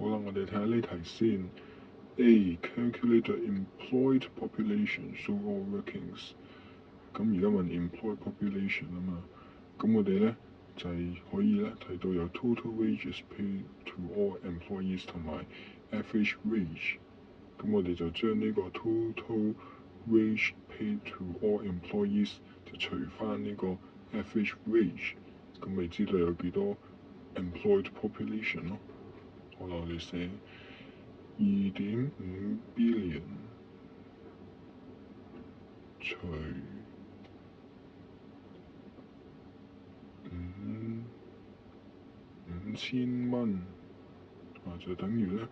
好啦，我哋睇下呢題先。A. Calculate the employed population, show all workings。咁而家問 employed population 啊嘛，咁我哋咧就係可以咧睇到有 total wages paid to all employees 同埋 average wage。咁我哋就將呢個 total wage paid to all employees 就除翻呢個 average wage，咁咪知道有幾多 employed population 咯。好啦，我哋寫2.5 billion 除5000蚊就等於咧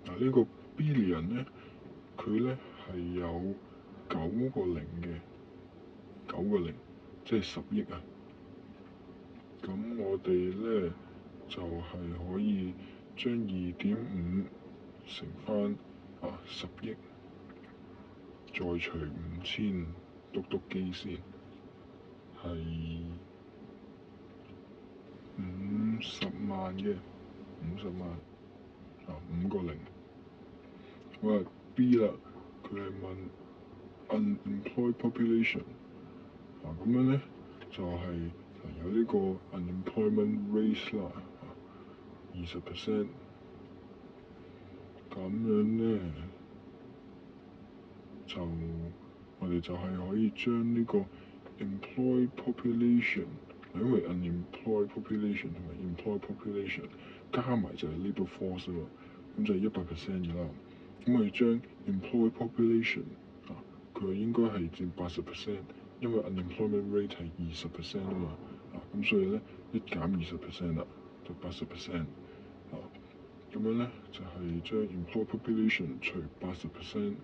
呢個 billion 咧，佢咧係有9個零嘅，9個零即係10億啊。咁我哋咧就係可以將2.5乘翻10億，再除5000，篤機先，係50萬嘅，50萬5個零。好啦 B 啦，佢係問 unemployed population，咁樣咧就係有呢個 unemployment rate 啦，20%。咁樣咧就我哋就係可以將呢個 employed population，因為 unemployed population 同埋 employed population 加埋就係 labour force 啊嘛，咁就係100% 嘅啦。咁我哋將 employed population 佢應該係佔80%，因為 unemployment rate 係20% 啊嘛，咁所以咧一減20% 啦，就80%。咁樣咧就係將 employed population 除80%，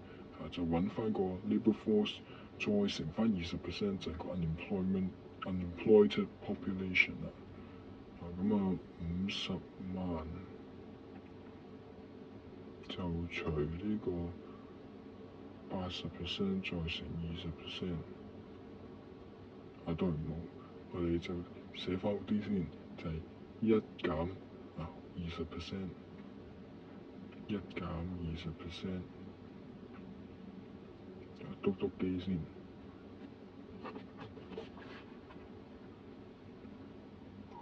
就揾翻個 labour force，再乘翻20%就係個 unemployed population 啦。咁50萬就除呢個80%再乘20%，當然冇，我哋就寫翻好啲先，就係1減20%，1減20%，篤機先，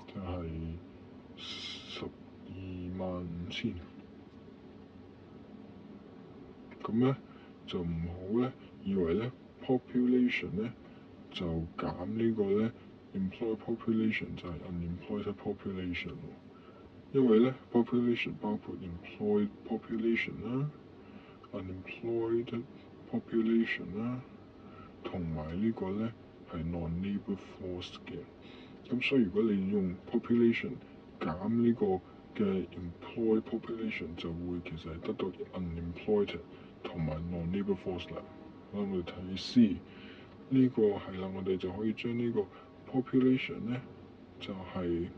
就係125,000。咁咧就唔好咧，以為咧 population 咧就減呢個咧 employed population 就係 unemployed population 喎。因為咧 population 包括 employed population 啦、unemployed population 啦，同埋呢個咧係 non-labour force 嘅。咁所以如果你用 population 減呢個嘅 employed population，就會其實係得到 unemployed 同埋 non-labour force 啦。我哋睇 C 呢個係啦，我哋就可以將呢個 population 咧就係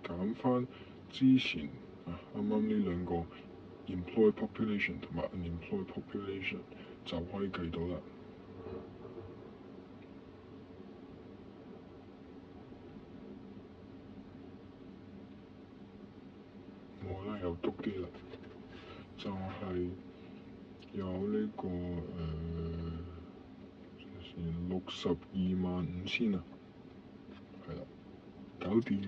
減翻之前啱啱呢兩個 employed population 同埋 unemployed population 就可以計到啦。我咧又篤機啦，就係有呢個625000啊，係啦，搞掂。